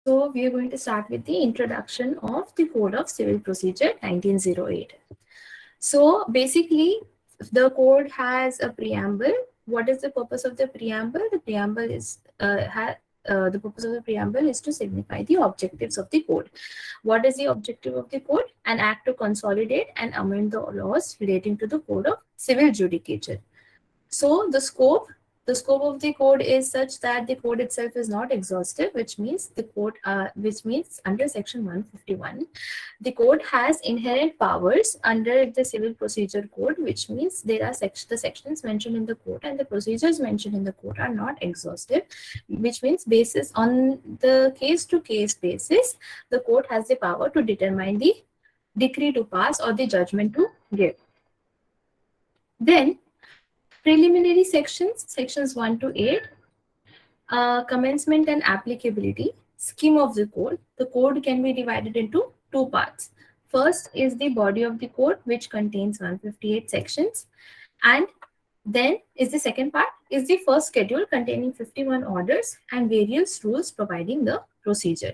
So we are going to start with the introduction of the Code of Civil Procedure 1908. So basically, the code has a preamble. What is the purpose of the preamble? The preamble is the purpose of the preamble is to signify the objectives of the code. What is the objective of the code? An act to consolidate and amend the laws relating to the code of civil judicature. So the scope of the code is such that the code itself is not exhaustive, which means under section 151, the code has inherent powers under the civil procedure code, which means there are the sections mentioned in the code and the procedures mentioned in the code are not exhaustive, which means basis on the case to case basis, the court has the power to determine the decree to pass or the judgment to give. Then preliminary sections 1 to 8, commencement and applicability, scheme of the code. The code can be divided into two parts. First is the body of the code, which contains 158 sections. And then is the second part, is the first schedule containing 51 orders and various rules providing the procedure.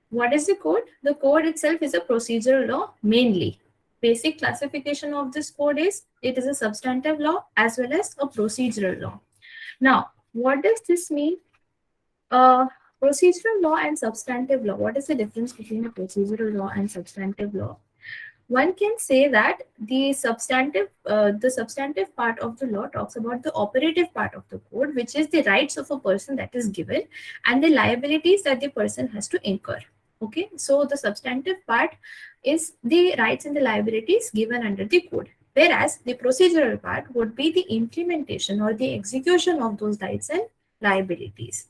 What is the code? The code itself is a procedural law mainly. Basic classification of this code is it is a substantive law as well as a procedural law. Now, what does this mean? Procedural law and substantive law. What is the difference between a procedural law and substantive law? One can say that the substantive part of the law talks about the operative part of the code, which is the rights of a person that is given and the liabilities that the person has to incur. Okay, so the substantive part is the rights and the liabilities given under the code, whereas the procedural part would be the implementation or the execution of those rights and liabilities.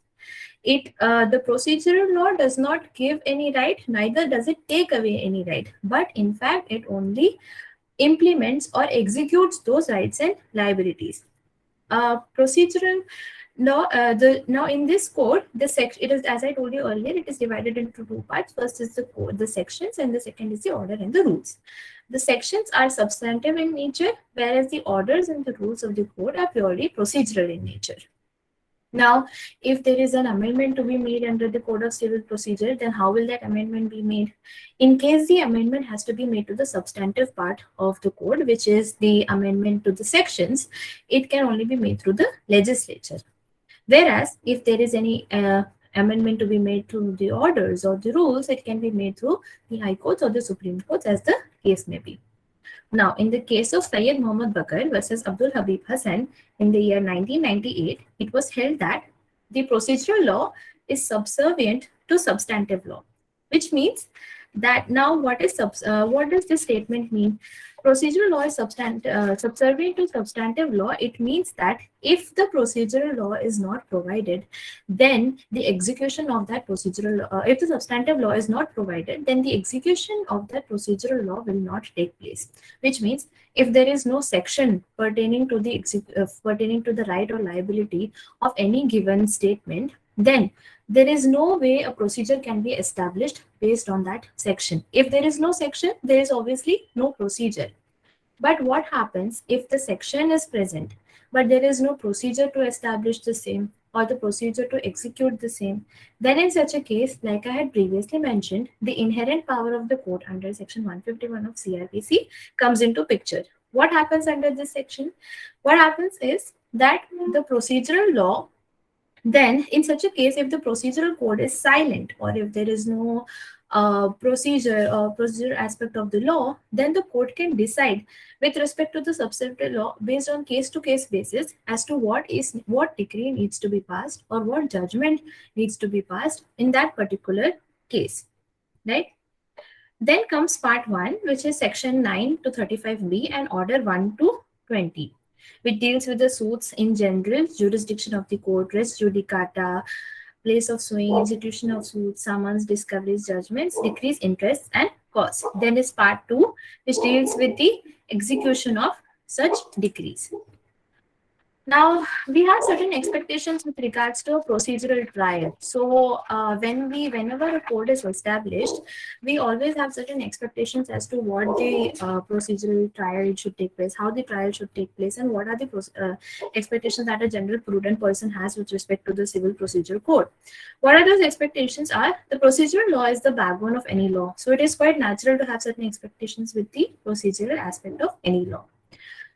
The procedural law does not give any right, neither does it take away any right, but in fact it only implements or executes those rights and liabilities. Procedural law, now in this code, it is, as I told you earlier, it is divided into two parts. First is the code, the sections, and the second is the order and the rules. The sections are substantive in nature, whereas the orders and the rules of the code are purely procedural in nature. Now, if there is an amendment to be made under the Code of Civil Procedure, then how will that amendment be made? In case the amendment has to be made to the substantive part of the code, which is the amendment to the sections, it can only be made through the legislature. Whereas, if there is any amendment to be made to the orders or the rules, it can be made through the High Courts or the Supreme Courts, as the case may be. Now, in the case of Syed Muhammad Bakr versus Abdul Habib Hassan in the year 1998, it was held that the procedural law is subservient to substantive law, which means that now what does this statement mean? Procedural law is subservient to substantive law. It means that if the procedural law is not provided, then the execution of that procedural if the substantive law is not provided, then the execution of that procedural law will not take place. Which means if there is no section pertaining to the right or liability of any given statement, then there is no way a procedure can be established based on that section. If there is no section, there is obviously no procedure. But what happens if the section is present, but there is no procedure to establish the same or the procedure to execute the same? Then in such a case, like I had previously mentioned, the inherent power of the court under section 151 of CRPC comes into picture. What happens under this section? What happens is that the procedural law, then in such a case, if the procedural code is silent or if there is no procedure aspect of the law, then the court can decide with respect to the substantive law based on case-to-case basis as to what decree needs to be passed or what judgment needs to be passed in that particular case, right? Then comes part 1, which is section 9 to 35B and order 1 to 20. Which deals with the suits in general, jurisdiction of the court, res judicata, place of suing, institution of suits, summons, discoveries, judgments, decrees, interests, and costs. Then is part 2, which deals with the execution of such decrees. Now, we have certain expectations with regards to a procedural trial. So, whenever a code is established, we always have certain expectations as to what the procedural trial should take place, how the trial should take place, and what are the expectations that a general prudent person has with respect to the civil procedure code. What are those expectations? Are the procedural law is the backbone of any law, so it is quite natural to have certain expectations with the procedural aspect of any law.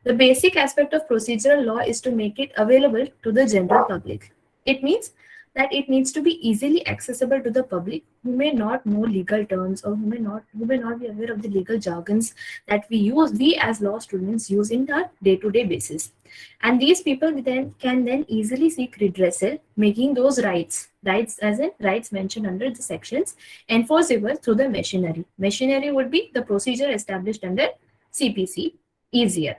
The basic aspect of procedural law is to make it available to the general public. It means that it needs to be easily accessible to the public who may not know legal terms or who may not be aware of the legal jargons that we as law students use in our day-to-day basis. And these people then easily seek redressal, making those rights as in rights mentioned under the sections, enforceable through the machinery. Machinery would be the procedure established under CPC, easier.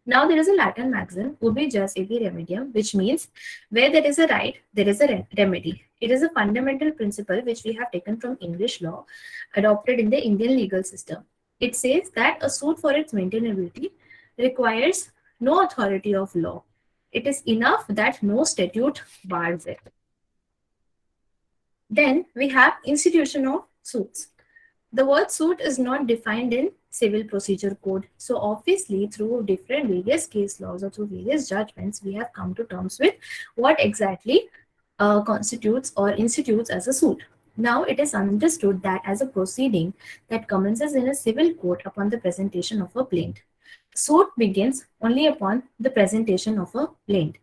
Now there is a Latin maxim, ubi jus ibi remedium, which means where there is a right, there is a remedy. It is a fundamental principle which we have taken from English law, adopted in the Indian legal system. It says that a suit for its maintainability requires no authority of law. It is enough that no statute bars it. Then we have institution of suits. The word suit is not defined in civil procedure code. So obviously through different various case laws or through various judgments, we have come to terms with what exactly constitutes or institutes as a suit. Now it is understood that as a proceeding that commences in a civil court upon the presentation of a plaint. Suit begins only upon the presentation of a plaint.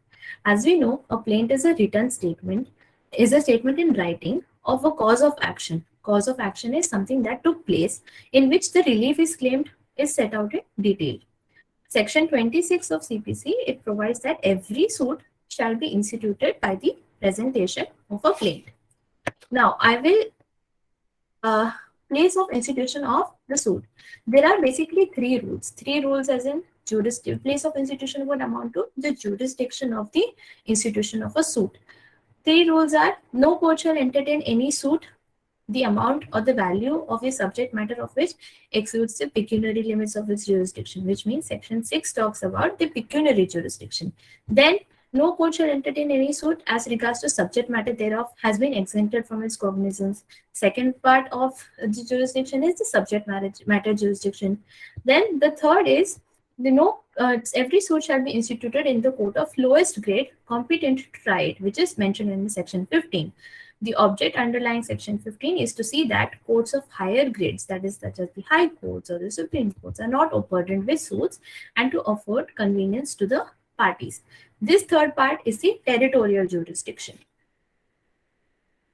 As we know, a plaint is a written statement, is a statement in writing of a cause of action. Cause of action is something that took place in which the relief is claimed is set out in detail. Section 26 of CPC, it provides that every suit shall be instituted by the presentation of a plaint. Now, I will place of institution of the suit. There are basically three rules. Three rules as in place of institution would amount to the jurisdiction of the institution of a suit. Three rules are: no court shall entertain any suit the amount or the value of the subject matter of which exceeds the pecuniary limits of its jurisdiction, which means section 6 talks about the pecuniary jurisdiction. Then no court shall entertain any suit as regards to subject matter thereof has been exempted from its cognizance. Second part of the jurisdiction is the subject matter jurisdiction. Then the third is every suit shall be instituted in the court of lowest grade competent to try it, which is mentioned in section 15. The object underlying section 15 is to see that courts of higher grades, that is such as the high courts or the supreme courts, are not overburdened with suits and to afford convenience to the parties. This third part is the territorial jurisdiction.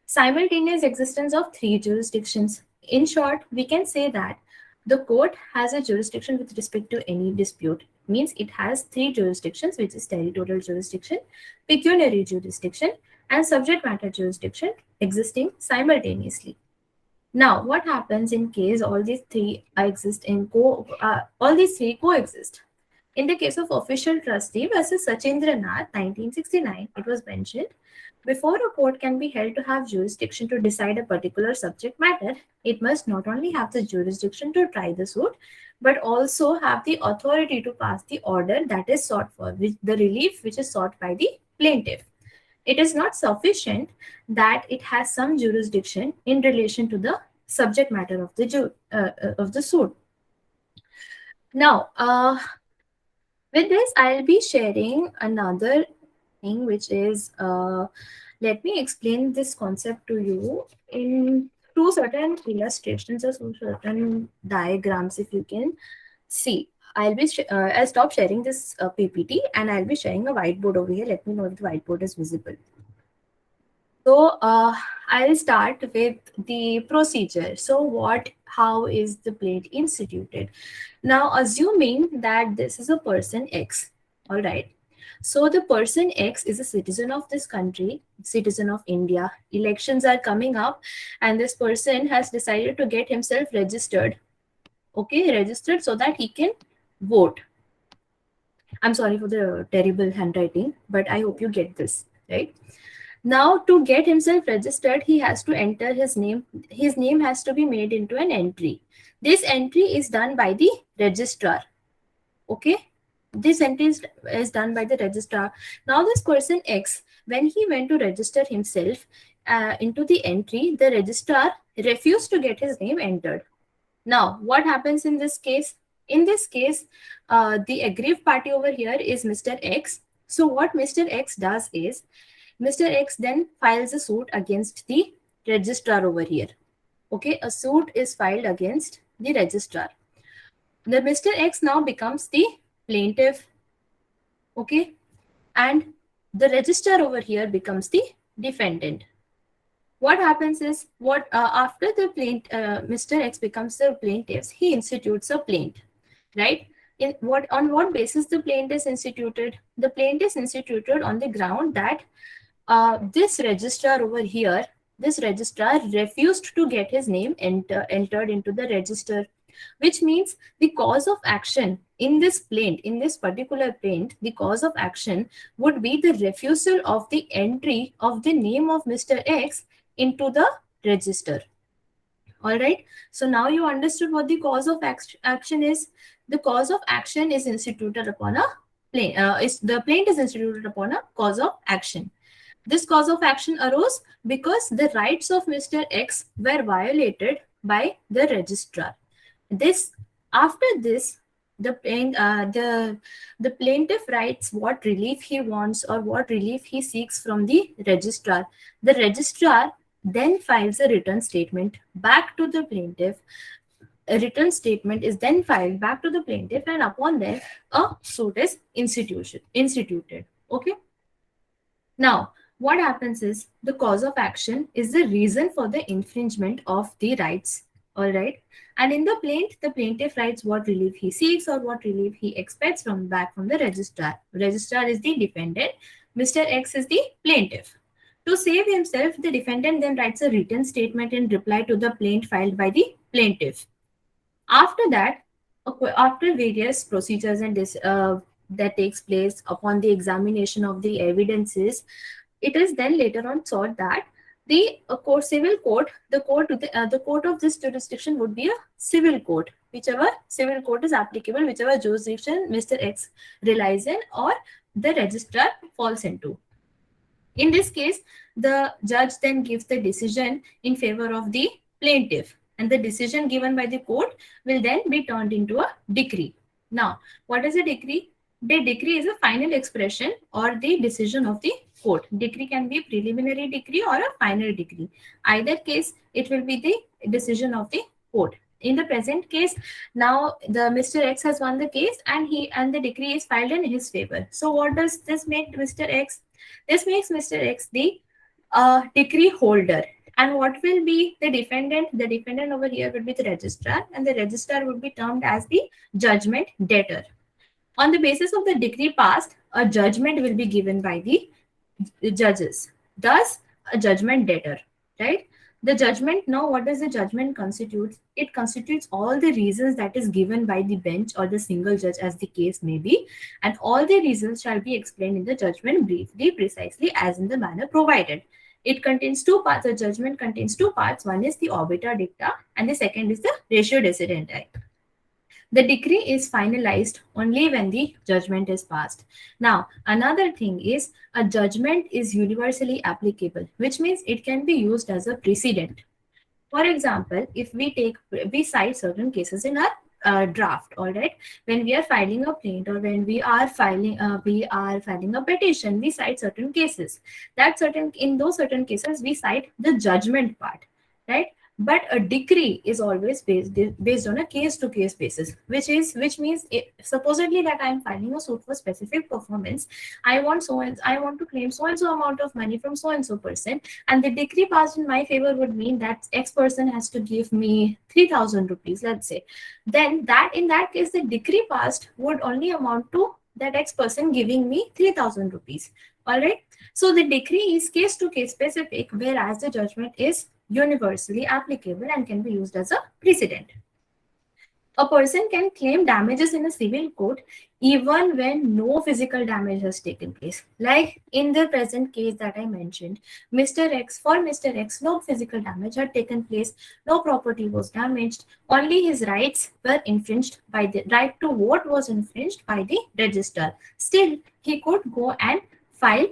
Simultaneous existence of three jurisdictions. In short, we can say that the court has a jurisdiction with respect to any dispute. Means it has three jurisdictions, which is territorial jurisdiction, pecuniary jurisdiction, and subject matter jurisdiction existing simultaneously. Now, what happens in case all these three coexist? In the case of official trustee versus Sachindranath, 1969, it was mentioned, before a court can be held to have jurisdiction to decide a particular subject matter, it must not only have the jurisdiction to try the suit, but also have the authority to pass the order that is sought for, the relief which is sought by the plaintiff. It is not sufficient that it has some jurisdiction in relation to the subject matter of the suit. Now, with this, I'll be sharing another thing, which is let me explain this concept to you in through certain illustrations or through certain diagrams. If you can see, I'll stop sharing this PPT and I'll be sharing a whiteboard over here. Let me know if the whiteboard is visible. So I'll start with the procedure. So how is the plaint instituted? Now, assuming that this is a person X, all right. So the person X is a citizen of this country, citizen of India. Elections are coming up and this person has decided to get himself registered. Okay, registered so that he can vote. I'm sorry for the terrible handwriting, but I hope you get this, right? Now, to get himself registered, he has to enter his name. His name has to be made into an entry. This entry is done by the registrar. Okay. This entry is done by the registrar. Now this person X, when he went to register himself into the entry, the registrar refused to get his name entered. Now, what happens in this case? In this case, the aggrieved party over here is Mr. X. So, what Mr. X does is, Mr. X then files a suit against the registrar over here. Okay, a suit is filed against the registrar. The Mr. X now becomes the plaintiff. Okay, and the registrar over here becomes the defendant. What happens is, what after the Mr. X becomes the plaintiff, he institutes a plaint, right? In what on what basis the plaint is instituted? The plaint is instituted on the ground that this registrar over here, this registrar refused to get his name entered into the register, which means the cause of action in this plaint, in this particular plaint, the cause of action would be the refusal of the entry of the name of Mr. X into the register. All right. So now you understood what the cause of action is. The cause of action is instituted upon a plaint. The plaint is instituted upon a cause of action. This cause of action arose because the rights of Mr. X were violated by the registrar. This after this, the plaintiff writes what relief he wants or what relief he seeks from the registrar. The registrar then files a written statement back to the plaintiff. A written statement is then filed back to the plaintiff, and upon that, a suit is instituted. Okay. Now, what happens is the cause of action is the reason for the infringement of the rights. All right. And in the plaint, the plaintiff writes what relief he seeks or what relief he expects from the registrar. Registrar is the defendant. Mr. X is the plaintiff. To save himself, the defendant then writes a written statement in reply to the plaint filed by the plaintiff. After that, after various procedures and that takes place upon the examination of the evidences, it is then later on sought that the civil court, the court of this jurisdiction would be a civil court, whichever civil court is applicable, whichever jurisdiction Mr. X relies in or the registrar falls into. In this case, the judge then gives the decision in favor of the plaintiff, and the decision given by the court will then be turned into a decree. Now, what is a decree? The decree is a final expression or the decision of the court. Decree can be preliminary decree or a final decree. Either case, it will be the decision of the court. In the present case, now the Mr. X has won the case and the decree is filed in his favor. So what does this make Mr. X? This makes Mr. X the decree holder. And what will be the defendant? The defendant over here would be the registrar, and the registrar would be termed as the judgment debtor. On the basis of the decree passed, a judgment will be given by the judges. Thus, a judgment debtor, right? The judgment, now what does the judgment constitute? It constitutes all the reasons that is given by the bench or the single judge as the case may be, and all the reasons shall be explained in the judgment briefly, precisely as in the manner provided. It contains two parts. The judgment contains two parts. One is the obiter dicta and the second is the ratio decidendi. The decree is finalized only when the judgment is passed. Now, another thing is a judgment is universally applicable, which means it can be used as a precedent. For example, if we cite certain cases in our draft, all right, when we are filing a plaint or when we are filing a petition, we cite certain cases. In those certain cases we cite the judgment part, right? But a decree is always based on a case-to-case basis, which means supposedly that I am filing a suit for specific performance. I want to claim so and so amount of money from so and so person, and the decree passed in my favor would mean that X person has to give me 3,000 rupees, let's say. Then in that case, the decree passed would only amount to that X person giving me 3,000 rupees. All right. So the decree is case-to-case specific, whereas the judgment is universally applicable and can be used as a precedent. A person can claim damages in a civil court even when no physical damage has taken place. Like in the present case that I mentioned, Mr. X, no physical damage had taken place, no property was damaged, only his rights were infringed by the right to vote was infringed by the registrar. Still, he could go and file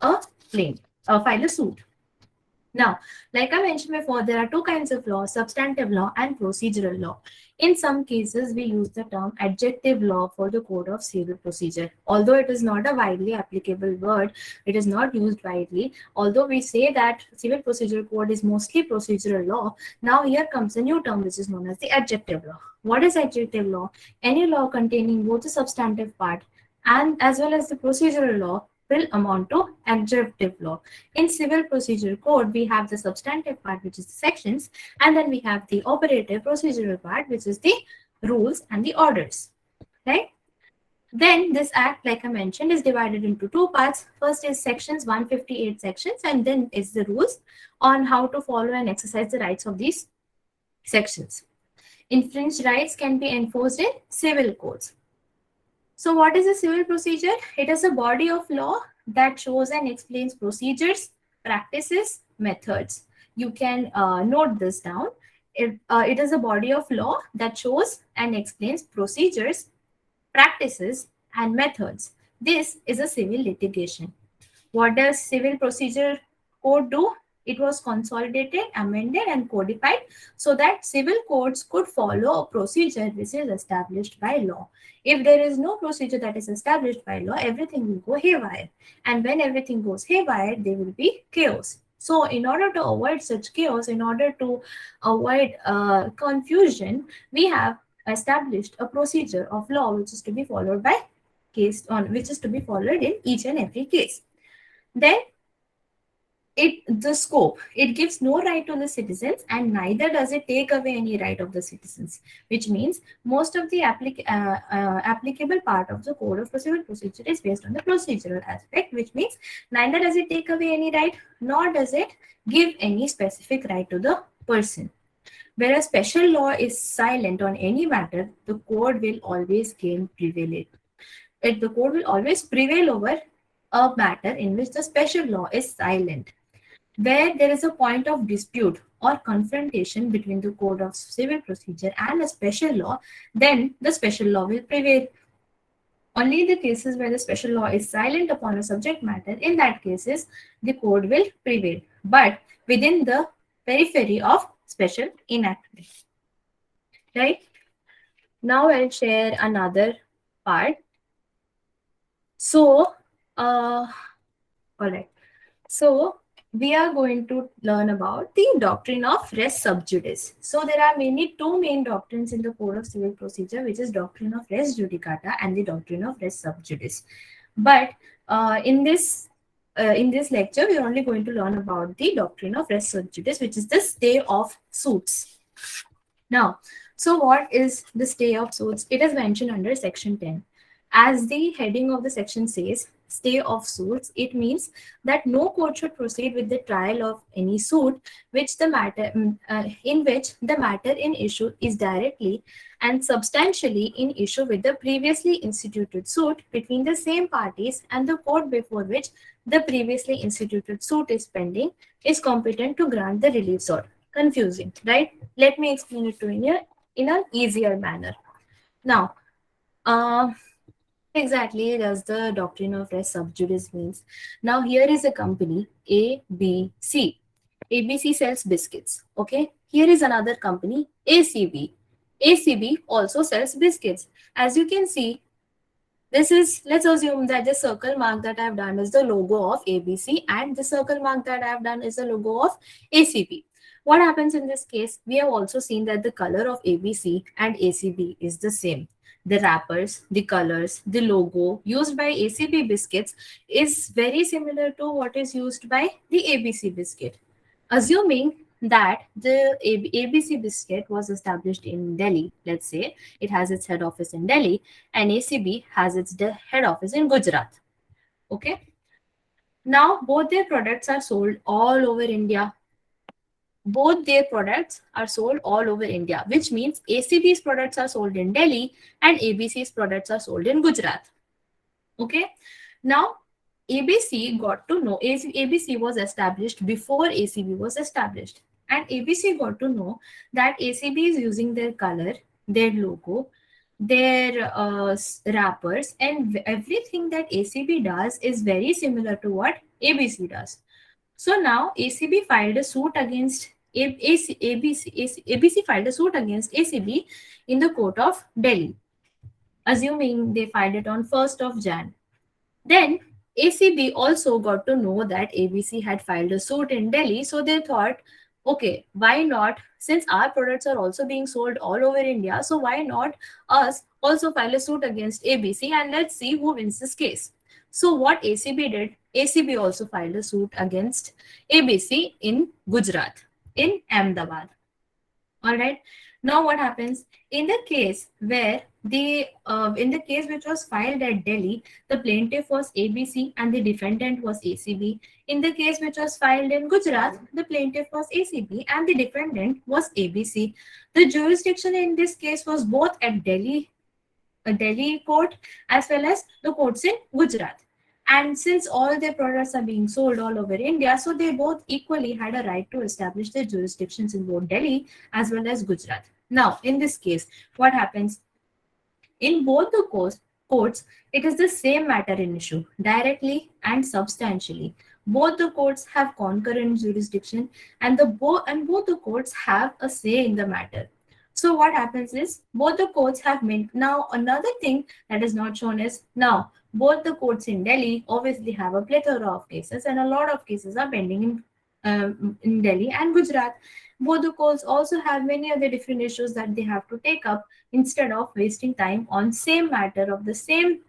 a claim, file a suit. Now, like I mentioned before, there are two kinds of law, substantive law and procedural law. In some cases, we use the term adjective law for the code of civil procedure. Although it is not a widely applicable word, it is not used widely. Although we say that civil procedure code is mostly procedural law, now here comes a new term which is known as the adjective law. What is adjective law? Any law containing both the substantive part and as well as the procedural law will amount to adjective law. In civil procedure code, we have the substantive part, which is the sections, and then we have the operative procedural part, which is the rules and the orders, right? Then this act, like I mentioned, is divided into two parts. First is sections, 158 sections, and then is the rules on how to follow and exercise the rights of these sections. Infringed rights can be enforced in civil courts. So what is a civil procedure? It is a body of law that shows and explains procedures, practices, methods. You can note this down. It is a body of law that shows and explains procedures, practices, and methods. This is a civil litigation. What does civil procedure code do? It was consolidated, amended, and codified so that civil courts could follow a procedure which is established by law. If there is no procedure that is established by law, everything will go haywire. And when everything goes haywire, there will be chaos. So, in order to avoid such chaos, in order to avoid confusion, we have established a procedure of law which is to be followed by case on which is to be followed in each and every case. Then the scope, it gives no right to the citizens and neither does it take away any right of the citizens, which means most of the applicable part of the code of civil procedure is based on the procedural aspect, which means neither does it take away any right nor does it give any specific right to the person. Whereas special law is silent on any matter, the code will always gain privilege. The code will always prevail over a matter in which the special law is silent. Where there is a point of dispute or confrontation between the code of civil procedure and a special law, then the special law will prevail. Only in the cases where the special law is silent upon a subject matter, in that cases, the code will prevail, but within the periphery of special enactment. Right? Now I'll share another part. So, all right. So, we are going to learn about the doctrine of res sub judice. So, there are two main doctrines in the Code of Civil Procedure, which is doctrine of res judicata and the doctrine of res sub judice. But in this lecture, we are only going to learn about the doctrine of res sub judice, which is the stay of suits. Now, so what is the stay of suits? It is mentioned under section 10. As the heading of the section says, stay of suits, it means that no court should proceed with the trial of any suit which the matter in which the matter in issue is directly and substantially in issue with the previously instituted suit between the same parties, and the court before which the previously instituted suit is pending is competent to grant the relief sought. Confusing, right? Let me explain it to you in an easier manner. Now, exactly does the doctrine of res sub judice means? Now, here is a company ABC. ABC sells biscuits. Okay. Here is another company ACB. ACB also sells biscuits. As you can see, this is, let's assume that the circle mark that I have done is the logo of ABC and the circle mark that I have done is the logo of ACB. What happens in this case? We have also seen that the color of ABC and ACB is the same. The wrappers, the colors, the logo used by ACB biscuits is very similar to what is used by the ABC biscuit. Assuming that the ABC biscuit was established in Delhi, let's say it has its head office in Delhi, and ACB has its head office in Gujarat. Okay. Now both their products are sold all over India. Both their products are sold all over India, which means ACB's products are sold in Delhi and ABC's products are sold in Gujarat. Okay. Now, ABC got to know, ABC was established before ACB was established. And ABC got to know that ACB is using their color, their logo, their wrappers, and everything that ACB does is very similar to what ABC does. So now ACB filed a suit against ABC filed a suit against ACB in the court of Delhi, assuming they filed it on 1st of Jan. Then ACB also got to know that ABC had filed a suit in Delhi, so they thought, okay, why not? Since our products are also being sold all over India, so why not us also file a suit against ABC and let's see who wins this case. So what ACB did, ACB also filed a suit against ABC in Gujarat, in Ahmedabad. All right. Now, what happens in the case where in the case which was filed at Delhi, the plaintiff was ABC and the defendant was ACB. In the case which was filed in Gujarat, the plaintiff was ACB and the defendant was ABC. The jurisdiction in this case was both at Delhi, a Delhi court, as well as the courts in Gujarat. And since all their products are being sold all over India, so they both equally had a right to establish their jurisdictions in both Delhi as well as Gujarat. Now, in this case, what happens? In both the courts, it is the same matter in issue, directly and substantially. Both the courts have concurrent jurisdiction, and both the courts have a say in the matter. So what happens is both the courts have made. Now another thing that is not shown is, now both the courts in Delhi obviously have a plethora of cases, and a lot of cases are pending in Delhi and Gujarat. Both the courts also have many other different issues that they have to take up instead of wasting time on same matter of the same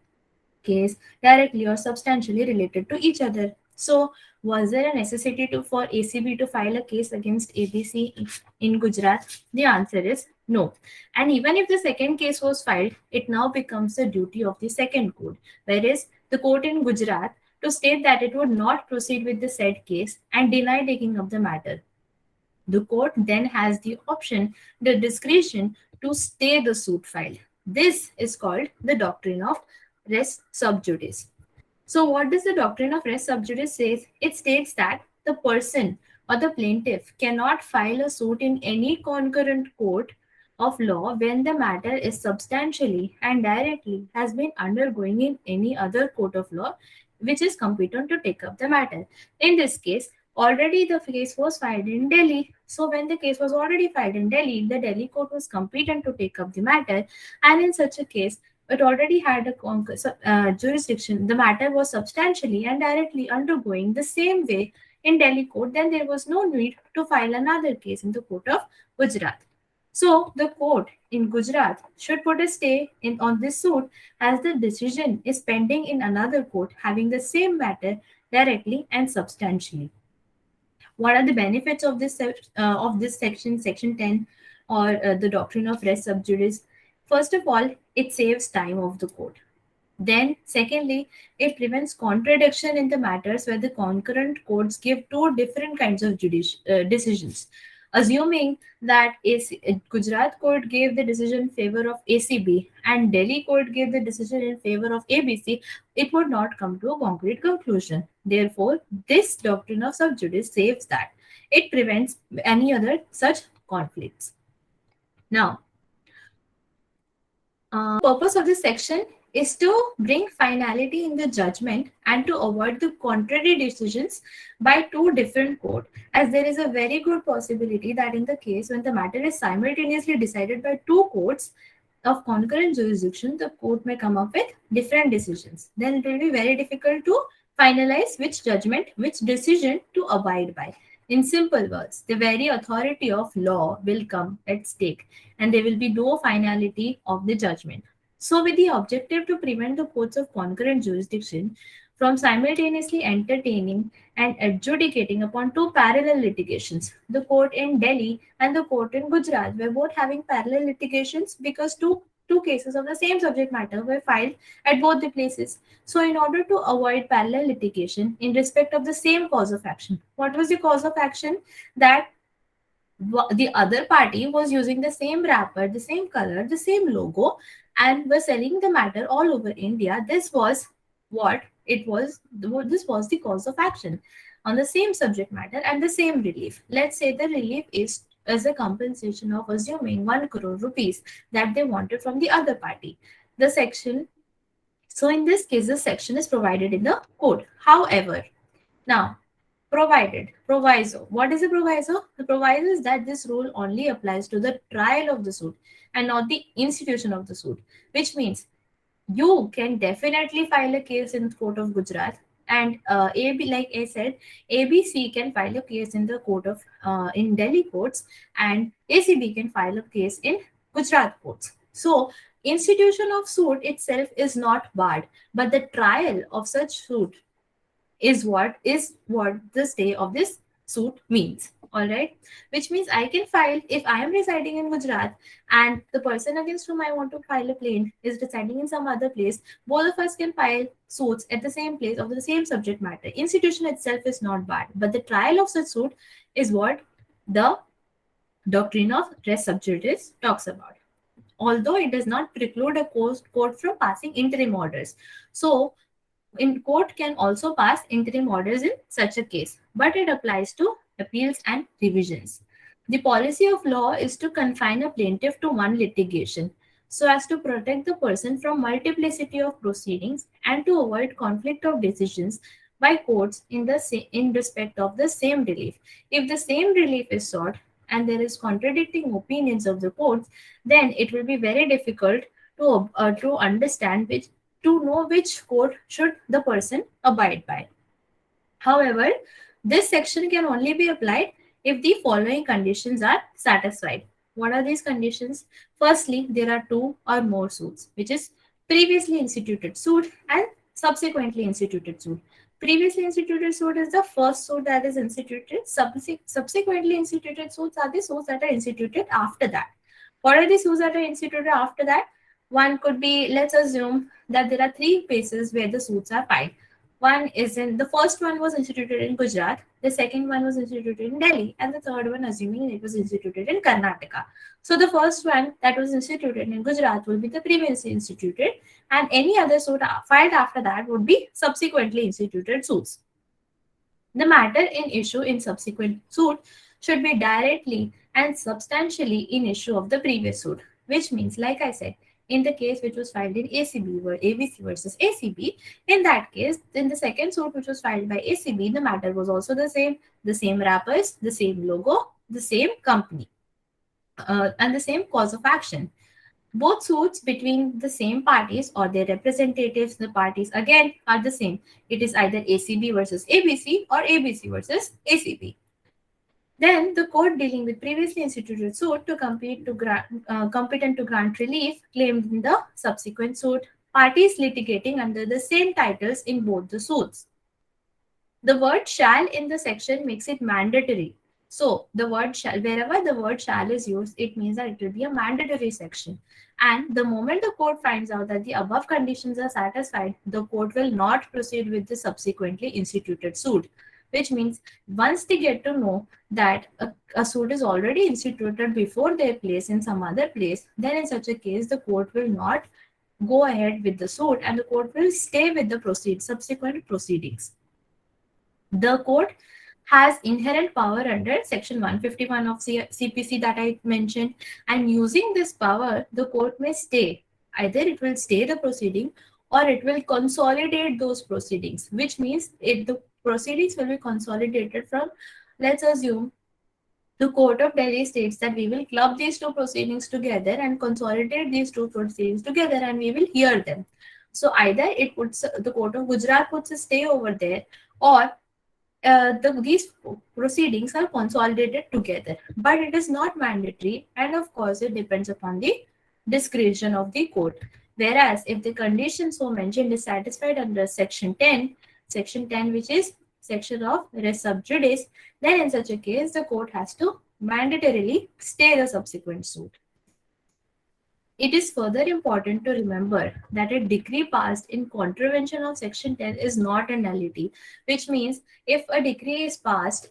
case directly or substantially related to each other. So, was there a necessity for ACB to file a case against ABC in Gujarat? The answer is no. And even if the second case was filed, it now becomes the duty of the second court, whereas the court in Gujarat to state that it would not proceed with the said case and deny taking up the matter. The court then has the option, the discretion to stay the suit filed. This is called the doctrine of res sub judice. So, what does the doctrine of res sub judice say? It states that the person or the plaintiff cannot file a suit in any concurrent court of law when the matter is substantially and directly has been undergoing in any other court of law which is competent to take up the matter. In this case, already the case was filed in Delhi. So, when the case was already filed in Delhi, the Delhi court was competent to take up the matter, and in such a case, it already had a jurisdiction. The matter was substantially and directly undergoing the same way in Delhi court. Then there was no need to file another case in the court of Gujarat. So the court in Gujarat should put a stay on this suit as the decision is pending in another court having the same matter directly and substantially. What are the benefits of this section 10, or the doctrine of res sub judice? First of all, it saves time of the court. Then, secondly, it prevents contradiction in the matters where the concurrent courts give two different kinds of decisions. Assuming that Gujarat court gave the decision in favor of ACB and Delhi court gave the decision in favor of ABC, it would not come to a concrete conclusion. Therefore, this doctrine of sub judice saves that. It prevents any other such conflicts. Now, purpose of this section is to bring finality in the judgment and to avoid the contrary decisions by two different courts, as there is a very good possibility that in the case when the matter is simultaneously decided by two courts of concurrent jurisdiction, the court may come up with different decisions. Then it will be very difficult to finalize which judgment, which decision to abide by. In simple words, the very authority of law will come at stake and there will be no finality of the judgment. So, with the objective to prevent the courts of concurrent jurisdiction from simultaneously entertaining and adjudicating upon two parallel litigations, the court in Delhi and the court in Gujarat were both having parallel litigations because two cases of the same subject matter were filed at both the places. So, in order to avoid parallel litigation in respect of the same cause of action, what was the cause of action? That The other party was using the same wrapper, the same color, the same logo, and were selling the matter all over India. This was what it was. This was the cause of action on the same subject matter and the same relief. Let's say the relief is as a compensation of assuming 1 crore rupees that they wanted from the other party. The section, so in this case, the section is provided in the code. However, now proviso. What is a proviso? The proviso is that this rule only applies to the trial of the suit and not the institution of the suit, which means you can definitely file a case in the court of Gujarat, and AB, like I said, ABC can file a case in the court of in Delhi courts, and ACB can file a case in Gujarat courts. So institution of suit itself is not barred, but the trial of such suit is what the stay of this suit means. All right, which means I can file if I am residing in Gujarat and the person against whom I want to file a claim is residing in some other place. Both of us can file suits at the same place of the same subject matter. Institution itself is not bad, but the trial of such suit is what the doctrine of res sub judice talks about, although it does not preclude a court from passing interim orders. So in court can also pass interim orders in such a case, but it applies to appeals and revisions. The policy of law is to confine a plaintiff to one litigation so as to protect the person from multiplicity of proceedings and to avoid conflict of decisions by courts in respect of the same relief. If the same relief is sought and there is contradicting opinions of the courts, then it will be very difficult to understand which to know which code should the person abide by. However, this section can only be applied if the following conditions are satisfied. What are these conditions? Firstly, there are two or more suits, which is previously instituted suit and subsequently instituted suit. Previously instituted suit is the first suit that is instituted. Subsequently instituted suits are the suits that are instituted after that. What are the suits that are instituted after that? One could be, let's assume that there are three places where the suits are filed. One is in the first one was instituted in Gujarat, the second one was instituted in Delhi, and the third one, assuming it was instituted in Karnataka. So the first one that was instituted in Gujarat will be the previously instituted, and any other suit filed after that would be subsequently instituted suits. The matter in issue in subsequent suit should be directly and substantially in issue of the previous suit, which means, like I said, in the case which was filed in ACB were ABC versus ACB, in that case, in the second suit which was filed by ACB, the matter was also the same wrappers, the same logo, the same company, and the same cause of action. Both suits between the same parties or their representatives, the parties again are the same. It is either ACB versus ABC or ABC versus ACB. Then the court dealing with previously instituted suit to competent to grant relief claimed in the subsequent suit, parties litigating under the same titles in both the suits. The word shall in the section makes it mandatory. So the word shall, wherever the word shall is used, it means that it will be a mandatory section. And the moment the court finds out that the above conditions are satisfied, the court will not proceed with the subsequently instituted suit, which means once they get to know that a suit is already instituted before their place in some other place, then in such a case, the court will not go ahead with the suit and the court will stay with the subsequent proceedings. The court has inherent power under section 151 of CPC that I mentioned, and using this power, the court may stay. Either it will stay the proceeding or it will consolidate those proceedings, which means the proceedings will be consolidated from, let's assume, the Court of Delhi states that we will club these two proceedings together and consolidate these two proceedings together and we will hear them. So either it puts the Court of Gujarat puts a stay over there, or these proceedings are consolidated together, but it is not mandatory, and of course it depends upon the discretion of the court. Whereas if the condition so mentioned is satisfied under section 10, which is section of res sub judice, then in such a case the court has to mandatorily stay the subsequent suit. It is further important to remember that a decree passed in contravention of Section 10 is not a nullity, which means if a decree is passed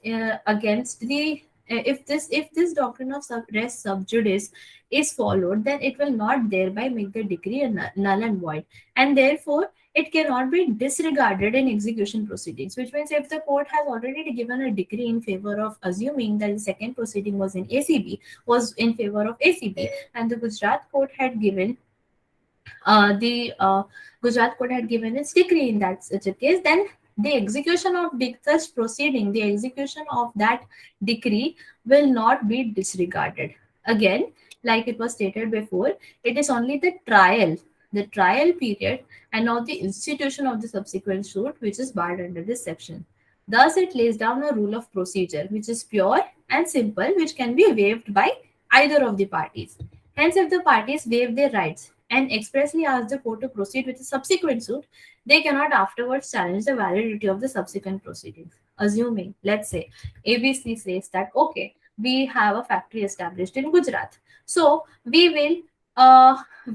against the If this doctrine of res sub judice is followed, then it will not thereby make the decree a null and void, and therefore it cannot be disregarded in execution proceedings. Which means if the court has already given a decree in favor of, assuming that the second proceeding was in ACB, was in favor of ACB, and the Gujarat court had given the Gujarat court had given its decree in that such a case, then the execution of such proceeding, the execution of that decree will not be disregarded. Again, like it was stated before, it is only the trial period, and not the institution of the subsequent suit, which is barred under this section. Thus, it lays down a rule of procedure, which is pure and simple, which can be waived by either of the parties. Hence, if the parties waive their rights and expressly ask the court to proceed with a subsequent suit, they cannot afterwards challenge the validity of the subsequent proceedings. Assuming, let's say, ABC says that, okay, we have a factory established in Gujarat. So, we will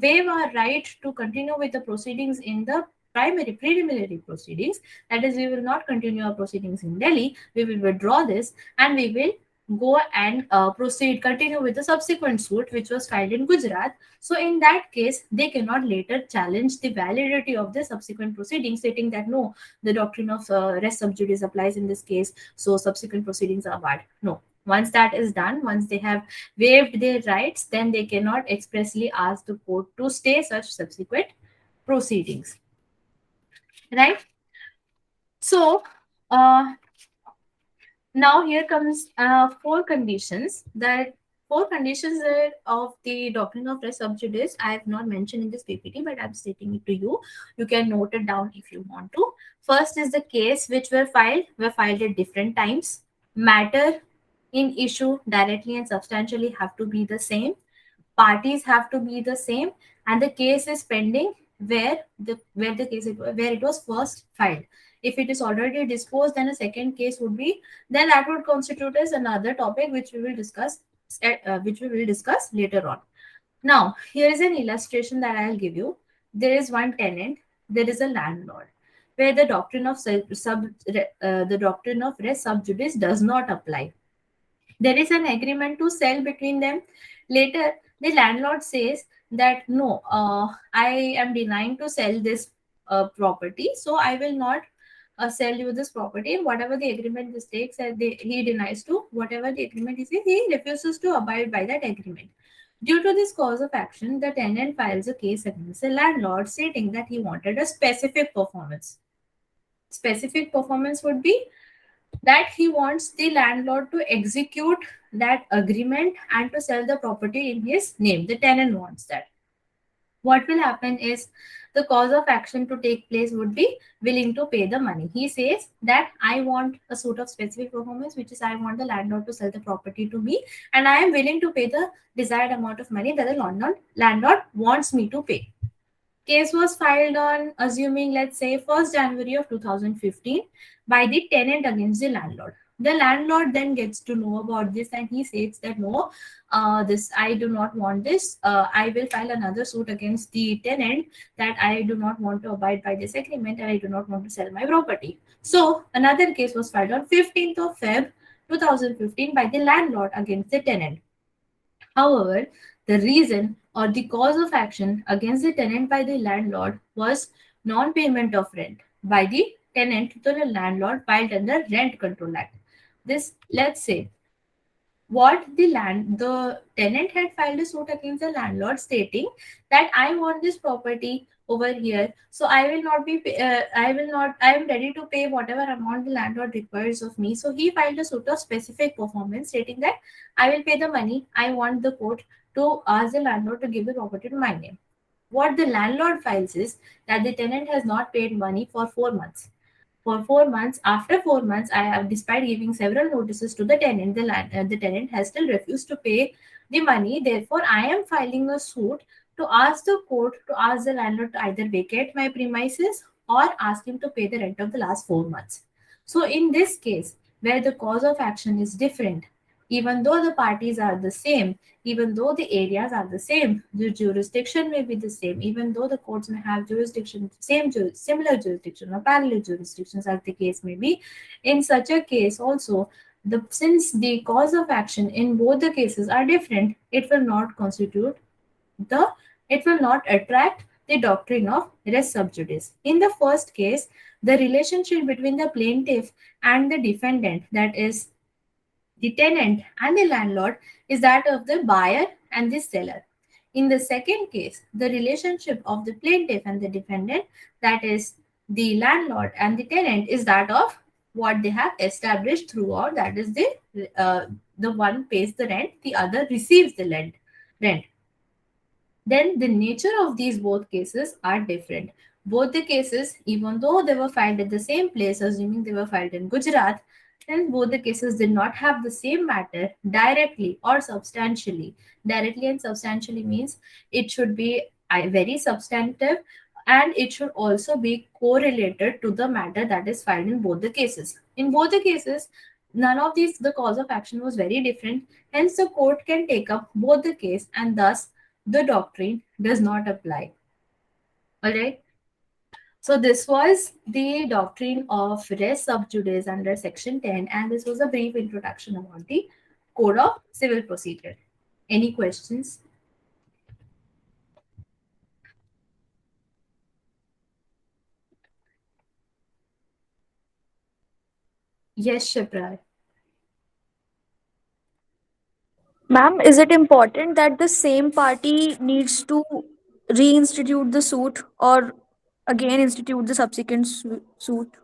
waive our right to continue with the proceedings in the preliminary proceedings. That is, we will not continue our proceedings in Delhi. We will withdraw this, and we will go and continue with the subsequent suit which was filed in Gujarat. So in that case, they cannot later challenge the validity of the subsequent proceedings, stating that no, the doctrine of res sub judice applies in this case, so subsequent proceedings are barred. No. Once that is done, once they have waived their rights, then they cannot expressly ask the court to stay such subsequent proceedings. Right? So, now here comes four conditions of the doctrine of res sub judice. I have not mentioned in this PPT, but I'm stating it to you. You can note it down if you want to. First is the case which were filed at different times. Matter in issue directly and substantially have to be the same. Parties have to be the same, and the case is pending where it was first filed. If it is already disposed, then a second case would be, then that would constitute as another topic which we will discuss later on. Now, here is an illustration that I'll give you. There is one tenant, there is a landlord, where the doctrine of the doctrine of res sub judice does not apply. There is an agreement to sell between them. Later, the landlord says that no, I am denying to sell this property, so I will not sell you this property. Whatever the agreement states, he denies to whatever the agreement is, he refuses to abide by that agreement. Due to this cause of action, the tenant files a case against the landlord, stating that he wanted a specific performance. Specific performance would be that he wants the landlord to execute that agreement and to sell the property in his name. The tenant wants that. What will happen is, the cause of action to take place would be willing to pay the money. He says that I want a sort of specific performance, which is I want the landlord to sell the property to me, and I am willing to pay the desired amount of money that the landlord wants me to pay. Case was filed on, assuming, let's say, 1st January of 2015 by the tenant against the landlord. The landlord then gets to know about this, and he says that no, this I do not want this. I will file another suit against the tenant that I do not want to abide by this agreement and I do not want to sell my property. So another case was filed on 15th of Feb 2015 by the landlord against the tenant. However, the reason or the cause of action against the tenant by the landlord was non-payment of rent by the tenant to the landlord filed under Rent Control Act. This, let's say, the tenant had filed a suit against the landlord, stating that I want this property over here, so I will not be I am ready to pay whatever amount the landlord requires of me. So he filed a suit of specific performance, stating that I will pay the money. I want the court to ask the landlord to give the property to my name. What the landlord files is that the tenant has not paid money for 4 months. For 4 months, after 4 months, I have, despite giving several notices to the tenant, the tenant has still refused to pay the money. Therefore, I am filing a suit to ask the court to ask the landlord to either vacate my premises or ask him to pay the rent of the last 4 months. So, in this case, where the cause of action is different, even though the parties are the same, even though the areas are the same, the jurisdiction may be the same, even though the courts may have jurisdiction, similar jurisdiction or parallel jurisdictions, as the case may be. In such a case, also, since the cause of action in both the cases are different, the it will not attract the doctrine of res sub judice. In the first case, the relationship between the plaintiff and the defendant, that is the tenant and the landlord, is that of the buyer and the seller. In the second case, the relationship of the plaintiff and the defendant, that is the landlord and the tenant, is that of what they have established throughout, that is the one pays the rent, the other receives the rent. Then the nature of these both cases are different. Both the cases, even though they were filed at the same place, assuming they were filed in Gujarat, then both the cases did not have the same matter directly or substantially. Directly and substantially means it should be very substantive, and it should also be correlated to the matter that is filed in both the cases. In both the cases, none of these, the cause of action was very different. Hence, the court can take up both the case, and thus the doctrine does not apply. All right. So this was the doctrine of res sub judice under Section 10, and this was a brief introduction about the Code of Civil Procedure. Any questions? Yes, Shipra. Ma'am, is it important that the same party needs to reinstitute the suit or again institute the subsequent suit?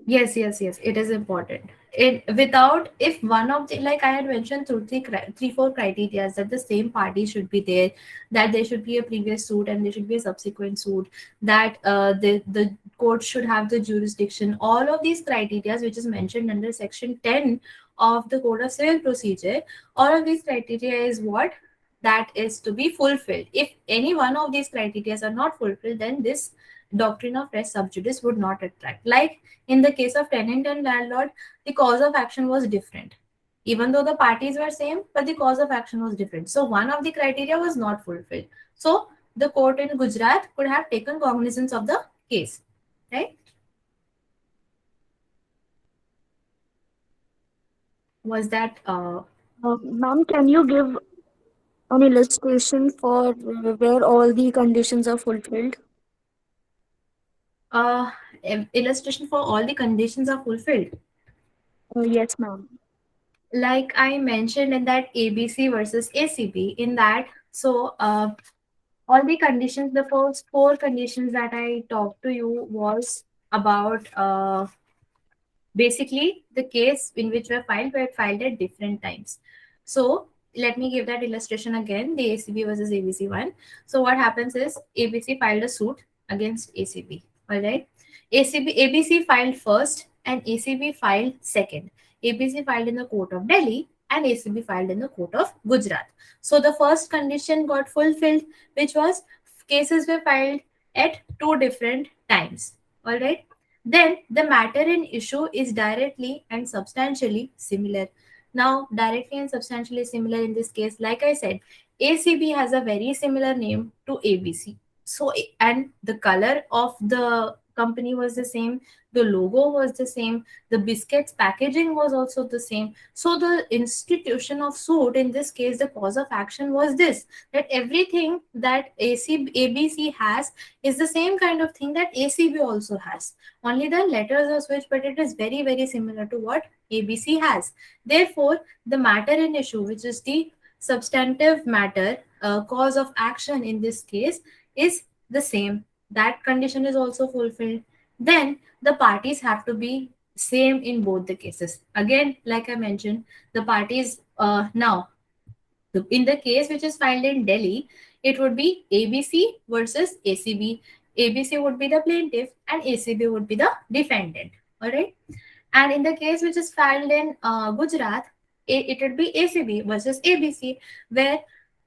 Yes, yes, yes. It is important. It without, if one of the, like I had mentioned through three four criteria, that the same party should be there, that there should be a previous suit and there should be a subsequent suit, that the court should have the jurisdiction. All of these criteria, which is mentioned under Section 10 of the Code of Civil Procedure, all of these criteria is what that is to be fulfilled. If any one of these criteria are not fulfilled, then this doctrine of res sub judice would not attract. Like in the case of tenant and landlord, the cause of action was different. Even though the parties were same, but the cause of action was different. So one of the criteria was not fulfilled. So the court in Gujarat could have taken cognizance of the case, right? Was that Ma'am, can you give an illustration for where all the conditions are fulfilled? uh, illustration for all the conditions are fulfilled? Yes, ma'am. Like I mentioned in that ABC versus ACB, in that, so all the conditions, the first four conditions that I talked to you was about basically the case in which were filed at different times. So let me give that illustration again, the ACB versus ABC one. So what happens is ABC filed a suit against ACB. All right. ABC filed first and ACB filed second. ABC filed in the court of Delhi and ACB filed in the court of Gujarat. So the first condition got fulfilled, which was cases were filed at two different times. All right. Then the matter in issue is directly and substantially similar. Now, directly and substantially similar in this case, like I said, ACB has a very similar name to ABC. So, and the color of the company was the same, the logo was the same, the biscuits packaging was also the same. So, the institution of suit in this case, the cause of action was this, that everything that ABC has is the same kind of thing that ACB also has. Only the letters are switched, but it is very, very similar to what ABC has. Therefore, the matter in issue, which is the substantive matter, cause of action in this case, is the same. That condition is also fulfilled. Then the parties have to be same in both the cases. Again, like I mentioned, the parties now in the case which is filed in Delhi, it would be ABC versus ACB. ABC would be the plaintiff and ACB would be the defendant. All right. And in the case which is filed in Gujarat, it would be ACB versus ABC, where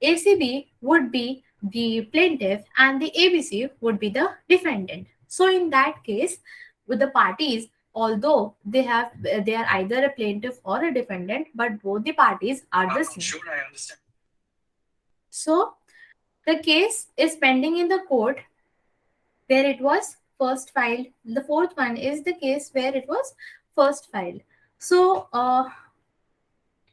ACB would be the plaintiff and the ABC would be the defendant. So in that case, with the parties, although they are either a plaintiff or a defendant, but both the parties are the same. Sure, I understand. So the case is pending in the court where it was first filed. The fourth one is the case where it was first filed. So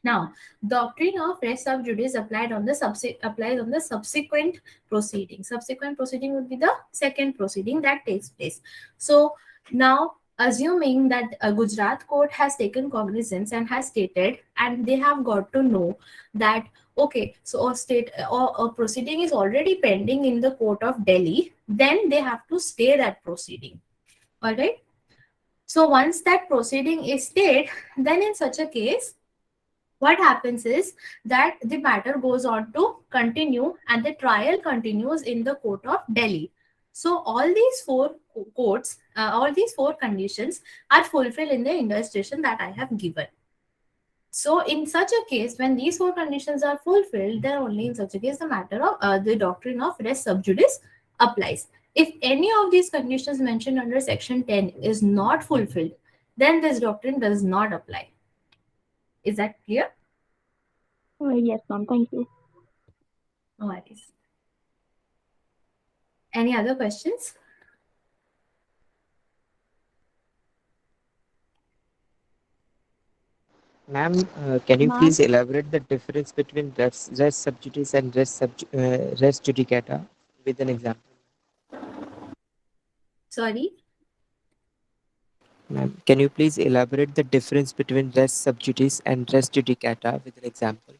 Now, doctrine of res sub judice applies on the subsequent proceeding. Subsequent proceeding would be the second proceeding that takes place. So now, assuming that a Gujarat court has taken cognizance and has stated, and they have got to know that okay, so a state or a proceeding is already pending in the court of Delhi, then they have to stay that proceeding. All right. So once that proceeding is stayed, then in such a case, what happens is that the matter goes on to continue and the trial continues in the court of Delhi. So all these four courts, all these four conditions are fulfilled in the illustration that I have given. So in such a case, when these four conditions are fulfilled, then only in such a case the matter of the doctrine of res sub judice applies. If any of these conditions mentioned under section 10 is not fulfilled, then this doctrine does not apply. Is that clear? Yes, ma'am. Thank you. No worries. Any other questions? Ma'am, can you Ma'am, please elaborate the difference between res sub judice and res judicata with an example? Sorry. Ma'am, can you please elaborate the difference between res sub judice and res judicata with an example?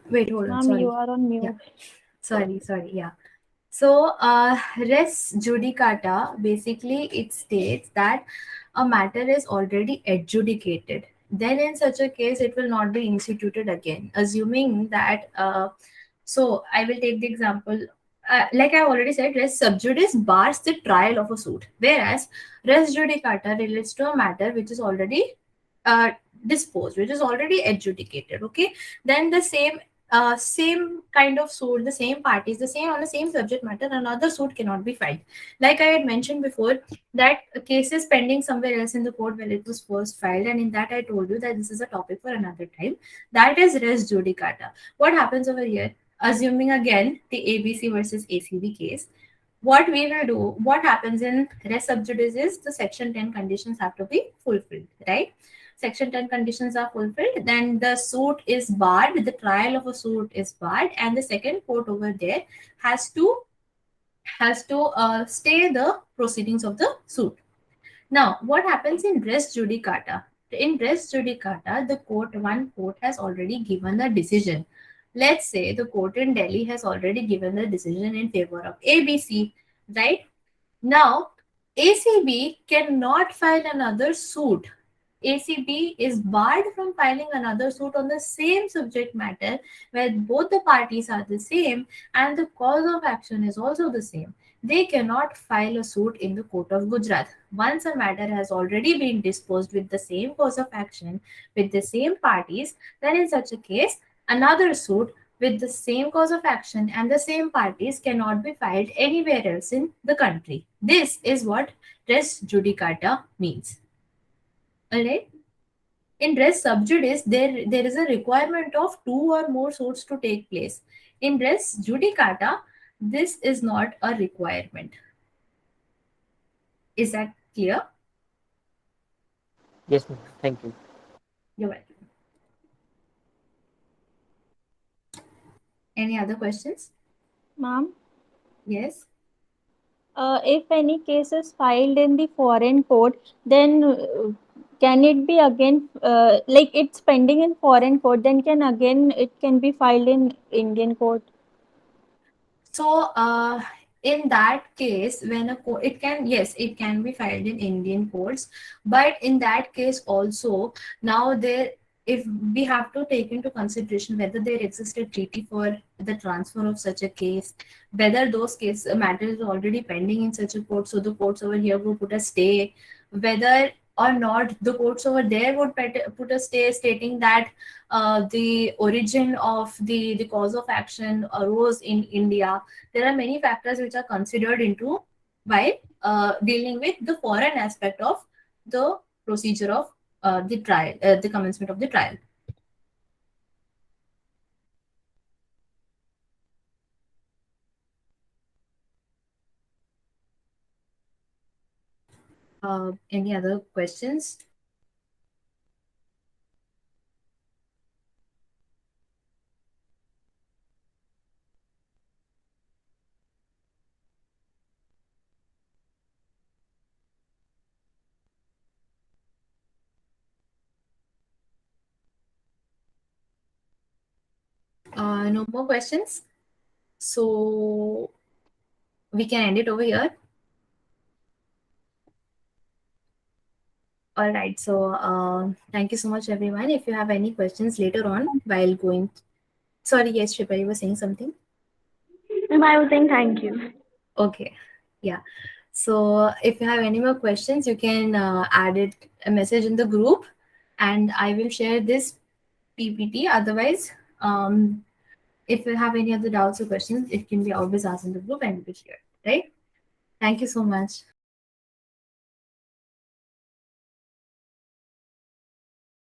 Wait, hold on. ma'am, you Sorry. are on Yeah. mute. Sorry. Yeah. So, res judicata basically it states that a matter is already adjudicated. Then, in such a case, it will not be instituted again. Assuming that, so I will take the example. Like I already said, res sub judice bars the trial of a suit, whereas res judicata relates to a matter which is already uh, disposed, which is already adjudicated. Okay, then the same kind of suit, the same parties, the same on the same subject matter, another suit cannot be filed. Like I had mentioned before, that a case is pending somewhere else in the court where it was first filed, and in that I told you that this is a topic for another time. That is res judicata. What happens over here? Assuming again the ABC versus ACB case, what we will do, what happens in res sub judice is the section 10 conditions have to be fulfilled, right? Section 10 conditions are fulfilled, then the suit is barred, the trial of a suit is barred, and the second court over there has to stay the proceedings of the suit. Now, what happens in res judicata? In res judicata, one court has already given the decision. Let's say the court in Delhi has already given the decision in favor of ABC, right? Now, ACB cannot file another suit. ACB is barred from filing another suit on the same subject matter where both the parties are the same and the cause of action is also the same. They cannot file a suit in the court of Gujarat. Once a matter has already been disposed with the same cause of action with the same parties, then in such a case, another suit with the same cause of action and the same parties cannot be filed anywhere else in the country. This is what res judicata means. Alright? In res sub judice, there is a requirement of two or more suits to take place. In res judicata, this is not a requirement. Is that clear? Yes, ma'am. Thank you. You're welcome. Any other questions? Ma'am, Yes. if any case is filed in the foreign court, then can it be again, like it's pending in foreign court, then can again it can be filed in Indian court? So, in that case, when it can, yes, it can be filed in Indian courts, but in that case also, now there, if we have to take into consideration whether there exists a treaty for the transfer of such a case, whether those case matters is already pending in such a court, so the courts over here will put a stay, whether or not the courts over there would put a stay stating that the origin of the cause of action arose in India. There are many factors which are considered into while dealing with the foreign aspect of the procedure of the trial, the commencement of the trial. Any other questions? No more questions. So we can end it over here. All right. So thank you so much, everyone. If you have any questions later on while going, sorry, yes, Shripa, you were saying something. I was saying thank you. Okay. Yeah. So if you have any more questions, you can add it a message in the group, and I will share this PPT. Otherwise, if you have any other doubts or questions, it can be always asked in the group and we will share. Right? Thank you so much.